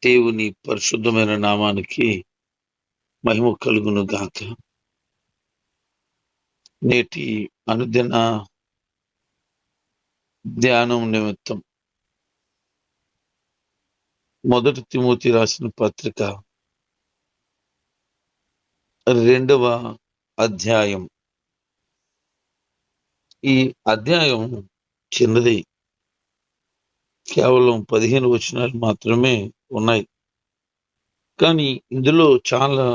దేవుని పరిశుద్ధమైన నామానికి మహిమ కలుగును గాక. నేటి అనుదిన ధ్యానం నిమిత్తం మొదటి తిమోతి రాసిన పత్రిక 2వ అధ్యాయం. ఈ అధ్యాయం చిన్నది, కేవలం 15 వచనాలు మాత్రమే ఉన్నాయి. కానీ ఇందులో చాలా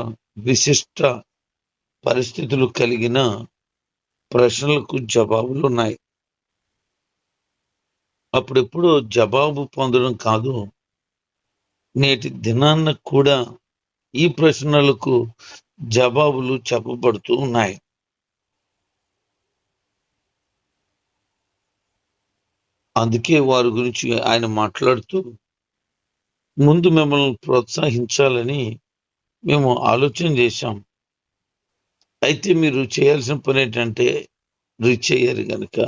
విశిష్ట పరిస్థితులు కలిగిన ప్రశ్నలకు జవాబులు ఉన్నాయి. అప్పుడెప్పుడు జవాబు పొందడం కాదు, నేటి దినాన్న కూడా ఈ ప్రశ్నలకు జవాబులు చెప్పబడుతూ ఉన్నాయి. అందుకే వారి గురించి ఆయన మాట్లాడుతూ, ముందు మిమ్మల్ని ప్రోత్సహించాలని మేము ఆలోచన చేశాం. అయితే మీరు చేయాల్సిన పని ఏంటంటే చేయరు గనక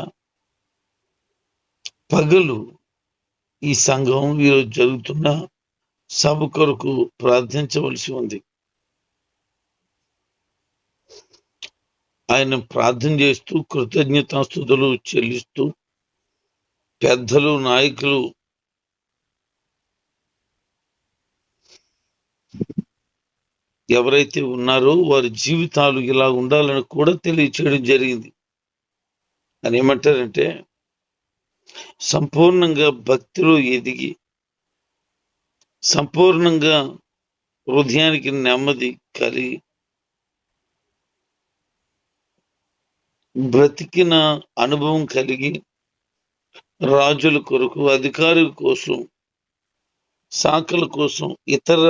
పగలు ఈ సంఘం ఈరోజు జరుగుతున్న సభ కొరకు ప్రార్థించవలసి ఉంది. ఆయన ప్రార్థన చేస్తూ కృతజ్ఞతాస్తుతులు చెల్లిస్తూ పెద్దలు, నాయకులు ఎవరైతే ఉన్నారో వారి జీవితాలు ఇలా ఉండాలని కూడా తెలియచేయడం జరిగింది. అని ఏమంటారంటే, సంపూర్ణంగా భక్తిలో ఎదిగి, సంపూర్ణంగా హృదయానికి నెమ్మది కలిగి, బ్రతికిన అనుభవం కలిగి, రాజుల కొరకు, అధికారుల కోసం, శాఖల కోసం, ఇతర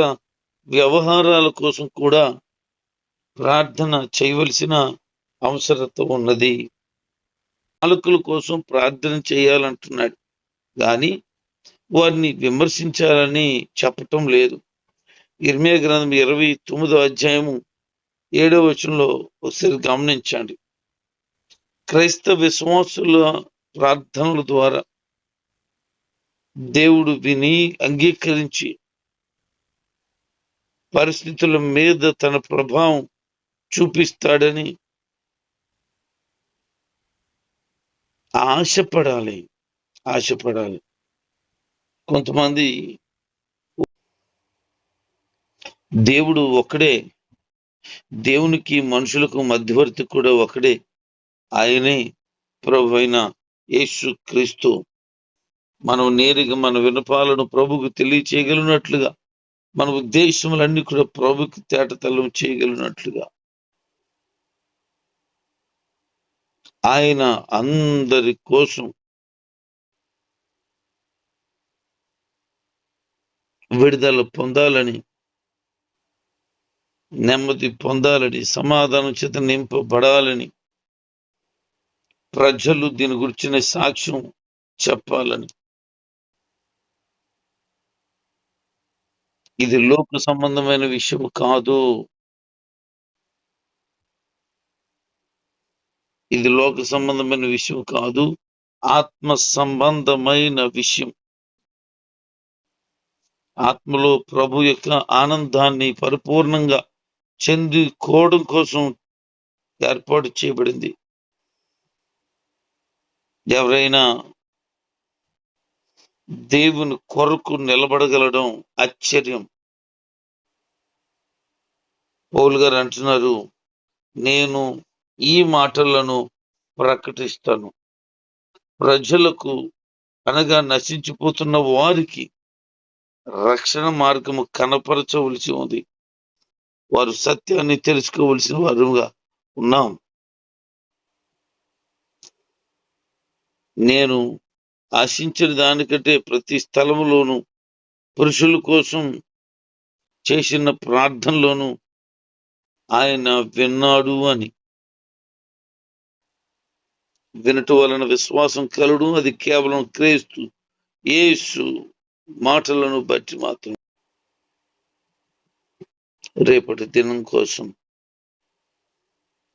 వ్యవహారాల కోసం కూడా ప్రార్థన చేయవలసిన అవసరత ఉన్నది. పాలకుల కోసం ప్రార్థన చేయాలంటున్నాడు, కానీ వారిని విమర్శించాలని చెప్పటం లేదు. ఇర్మియా గ్రంథం 29వ అధ్యాయము 7వ వచనంలో ఒకసారి గమనించండి. క్రైస్తవ విశ్వాసుల ప్రార్థనల ద్వారా దేవుడు విని అంగీకరించి పరిస్థితుల మీద తన ప్రభావం చూపిస్తాడని ఆశపడాలి. కొంతమంది దేవుడు ఒక్కడే, దేవునికి మనుషులకు మధ్యవర్తి కూడా ఒకడే, ఆయనే ప్రభు అయిన యేసు క్రీస్తు. మనం నేరుగా మన విన్నపాలను ప్రభుకు తెలియచేయగలిగినట్లుగా, మన ఉద్దేశములన్నీ కూడా ప్రభుకి తేటతెల్లం చేయగలిగినట్లుగా ఆయన అందరి కోసం విడుదల పొందాలని, నెమ్మది పొందాలని, సమాధానం చేత నింపబడాలని, ప్రజలు దీని గురించిన సాక్ష్యం చెప్పాలని. ఇది లోక సంబంధమైన విషయం కాదు. ఇది లోక సంబంధమైన విషయం కాదు, ఆత్మ సంబంధమైన విషయం. ఆత్మలో ప్రభు యొక్క ఆనందాన్ని పరిపూర్ణంగా చెందుకోవడం కోసం ఏర్పాటు చేయబడింది. ఎవరైనా దేవుని కొరకు నిలబడగలడం ఆశ్చర్యం. పౌలు గారు అంటున్నారు, నేను ఈ మాటలను ప్రకటిస్తాను, ప్రజలకు అనగా నశించిపోతున్న వారికి రక్షణ మార్గము కనపరచవలసి ఉంది. వారు సత్యాన్ని తెలుసుకోవలసిన వారుగా ఉన్నాం. నేను ఆశించిన దానికంటే ప్రతి స్థలములోనూ పురుషుల కోసం చేసిన ప్రార్థనలోనూ ఆయన విన్నాడు అని. వినటం వలన విశ్వాసం కలుడు, అది కేవలం క్రీస్తు యేసు మాటలను బట్టి మాత్రం. రేపటి దినం కోసం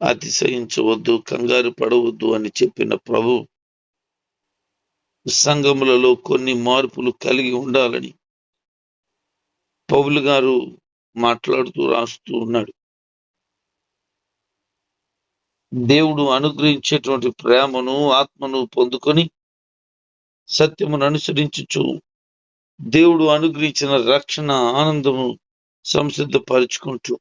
అతిశయించవద్దు, కంగారు పడవద్దు అని చెప్పిన ప్రభు సంఘములలో కొన్ని మార్పులు కలిగి ఉండాలని, పౌలు గారు మాట్లాడుతూ రాస్తూ ఉన్నాడు. దేవుడు అనుగ్రహించేటువంటి ప్రేమను, ఆత్మను పొందుకొని సత్యమును అనుసరించుచు దేవుడు అనుగ్రహించిన రక్షణ ఆనందము సంసిద్ధపరుచుకుంటూ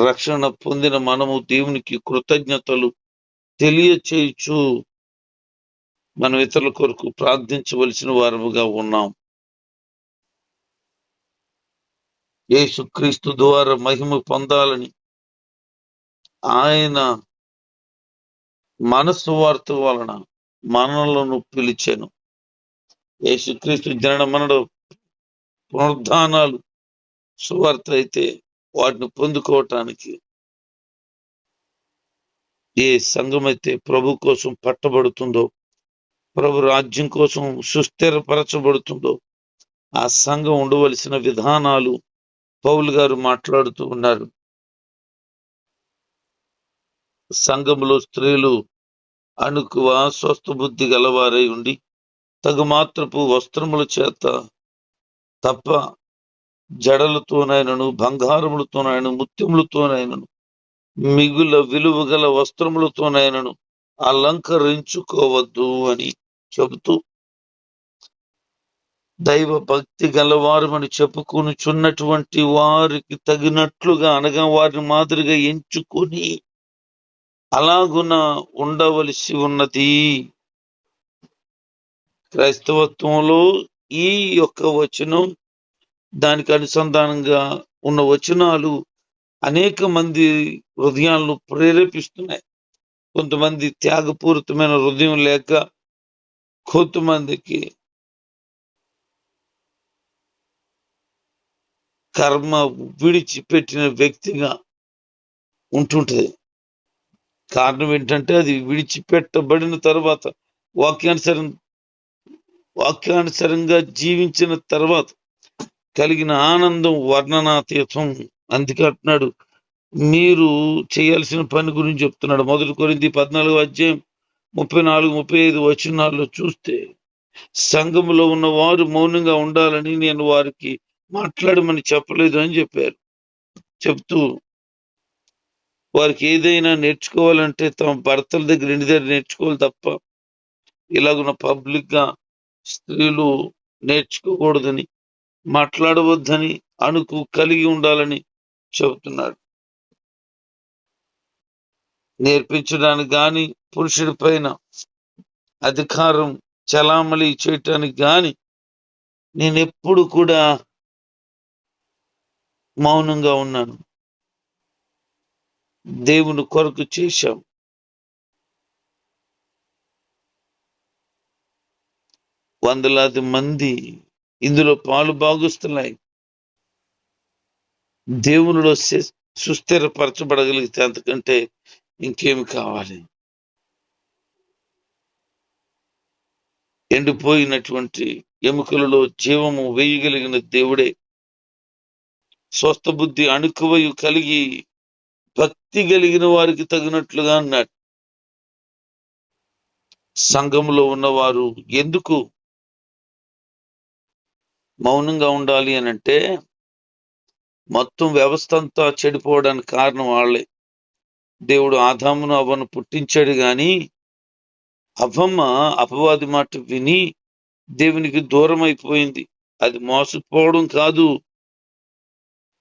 రక్షణ పొందిన మనము దేవునికి కృతజ్ఞతలు తెలియచేయచ్చు మనం ఇతరుల కొరకు ప్రార్థించవలసిన వారముగా ఉన్నాం. యేసుక్రీస్తు ద్వారా మహిమ పొందాలని ఆయన మన సువార్త వలన మనలను పిలిచాను. యేసుక్రీస్తు జనన మనడు పునరుద్ధానాలు సువార్త అయితే వాటిని పొందుకోవటానికి ఏ సంఘం అయితే ప్రభు కోసం పట్టబడుతుందో, ప్రభు రాజ్యం కోసం సుస్థిరపరచబడుతుందో ఆ సంఘం ఉండవలసిన విధానాలు పౌలు గారు మాట్లాడుతూ ఉన్నారు. సంఘములో స్త్రీలు అణుకువ స్వస్థ బుద్ధి గలవారై ఉండి తగు మాత్రపు వస్త్రముల చేత తప్ప జడలతోనైనను, బంగారములతోనైనను, ముత్యములతోనైనను, మిగుల విలువ గల వస్త్రములతోనైనను అలంకరించుకోవద్దు అని చెబుతూ దైవ భక్తి గలవారమని చెప్పుకొనుచున్నటువంటి వారికి తగినట్లుగా అనగా వారిని మాదిరిగా ఎంచుకొని అలాగున ఉండవలసి ఉన్నది. క్రైస్తవత్వంలో ఈ యొక్క వచనం, దానికి అనుసంధానంగా ఉన్న వచనాలు అనేక మంది హృదయాలను ప్రేరేపిస్తున్నాయి. కొంతమంది త్యాగపూరితమైన హృదయం లేక, కొంతమందికి కర్మ విడిచిపెట్టిన వ్యక్తిగా ఉంటుంటది. కారణం ఏంటంటే అది విడిచిపెట్టబడిన తర్వాత వాక్యానుసరంగా జీవించిన తర్వాత కలిగిన ఆనందం వర్ణనాతీతం. అందుకే అంటున్నాడు, మీరు చేయాల్సిన పని గురించి చెప్తున్నాడు. 1 కొరింథీ 14:34-35 వచనాల్లో చూస్తే సంఘములో ఉన్న వారు మౌనంగా ఉండాలని నేను వారికి మాట్లాడమని చెప్పలేదు అని చెప్పారు. చెప్తూ వారికి ఏదైనా నేర్చుకోవాలంటే తమ భర్తల దగ్గర ఇంటి దగ్గర నేర్చుకోవాలి తప్ప ఇలాగున్న పబ్లిక్ గా స్త్రీలు నేర్చుకోకూడదని, మాట్లాడవద్దని అణుకు కలిగి ఉండాలని చెబుతున్నాడు. నేర్పించడానికి గాని, పురుషుడి పైన అధికారం చలామణి చేయటానికి గాని నేను ఎప్పుడు కూడా మౌనంగా ఉన్నాను. దేవుని కొరకు చేశాం. వందలాది మంది ఇందులో పాలు భాగస్తున్నాయి. దేవునిలో సుస్థిరపరచబడగలిగితే అంతకంటే ఇంకేమి కావాలి? ఎండిపోయినటువంటి ఎముకలలో జీవము వేయగలిగిన దేవుడే స్వస్థ బుద్ధి అణుకువయు కలిగి భక్తి కలిగిన వారికి తగినట్లుగా అన్నాడు. సంఘంలో ఉన్నవారు ఎందుకు మౌనంగా ఉండాలి అని అంటే, మొత్తం వ్యవస్థ అంతా చెడిపోవడానికి కారణం వాళ్ళే. దేవుడు ఆదామును అవ్వను పుట్టించాడు గాని అవ్వమ్మ అపవాది మాట విని దేవునికి దూరం అయిపోయింది. అది మోసపోవడం కాదు,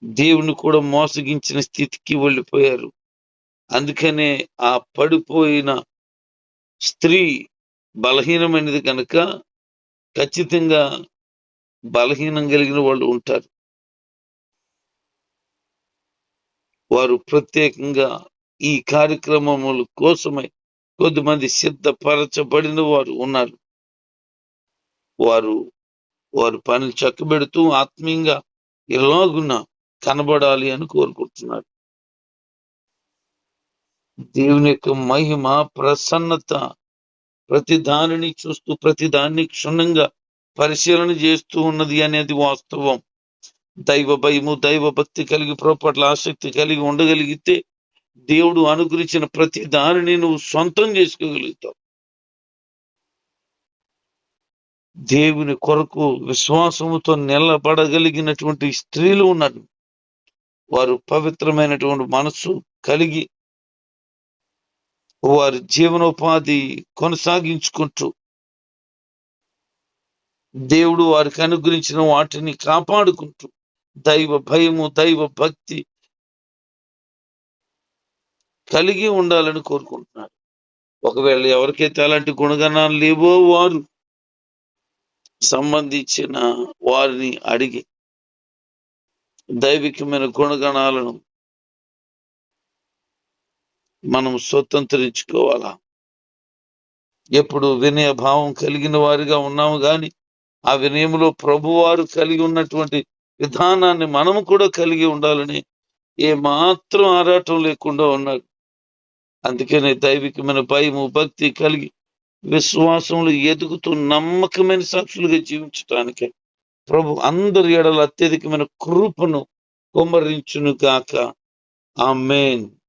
దేవుని కూడా మోసగించిన స్థితికి వెళ్ళిపోయారు. అందుకనే ఆ పడిపోయిన స్త్రీ బలహీనమైనది కనుక ఖచ్చితంగా బలహీనం కలిగిన వాళ్ళు ఉంటారు. వారు ప్రత్యేకంగా ఈ కార్యక్రమముల కోసమై కొద్దిమంది సిద్ధపరచబడిన వారు ఉన్నారు. వారు పనులు చక్కబెడుతూ ఆత్మీయంగా ఎలాగున్నా కనబడాలి అని కోరుకుంటున్నారు. దేవుని యొక్క మహిమ, ప్రసన్నత ప్రతి దానిని చూస్తూ ప్రతి దాన్ని క్షుణ్ణంగా పరిశీలన చేస్తూ ఉన్నది అనేది వాస్తవం. దైవ భయము, దైవ భక్తి కలిగి పట్ల ఆసక్తి కలిగి ఉండగలిగితే దేవుడు అనుగ్రహించిన ప్రతి దానిని నువ్వు సొంతం చేసుకోగలుగుతావు. దేవుని కొరకు విశ్వాసముతో నిలబడగలిగినటువంటి స్త్రీలు ఉన్నారు. వారు పవిత్రమైనటువంటి మనస్సు కలిగి వారి జీవనోపాధి కొనసాగించుకుంటూ దేవుడు వారికి అనుగ్రహించిన వాటిని కాపాడుకుంటూ దైవ భయము, దైవ భక్తి కలిగి ఉండాలని కోరుకుంటున్నారు. ఒకవేళ ఎవరికైతే అలాంటి గుణగణాలు లేవో వారు సంబంధించిన వారిని అడిగి దైవికమైన గుణగణాలను మనం స్వతంత్రించుకోవాలా. ఎప్పుడు వినయ భావం కలిగిన వారిగా ఉన్నాము గాని ఆ వినయములో ప్రభువారు కలిగి ఉన్నటువంటి విధానాన్ని మనము కూడా కలిగి ఉండాలని ఏ మాత్రం ఆరాటం లేకుండా ఉన్నారు. అందుకనే దైవికమైన భయము, భక్తి కలిగి విశ్వాసంలో ఎదుగుతూ నమ్మకమైన సాక్షులుగా జీవించటానికి ప్రభు అందరి ఎడల అత్యధికమైన కృపను కుమ్మరించును గాక. ఆమేన్.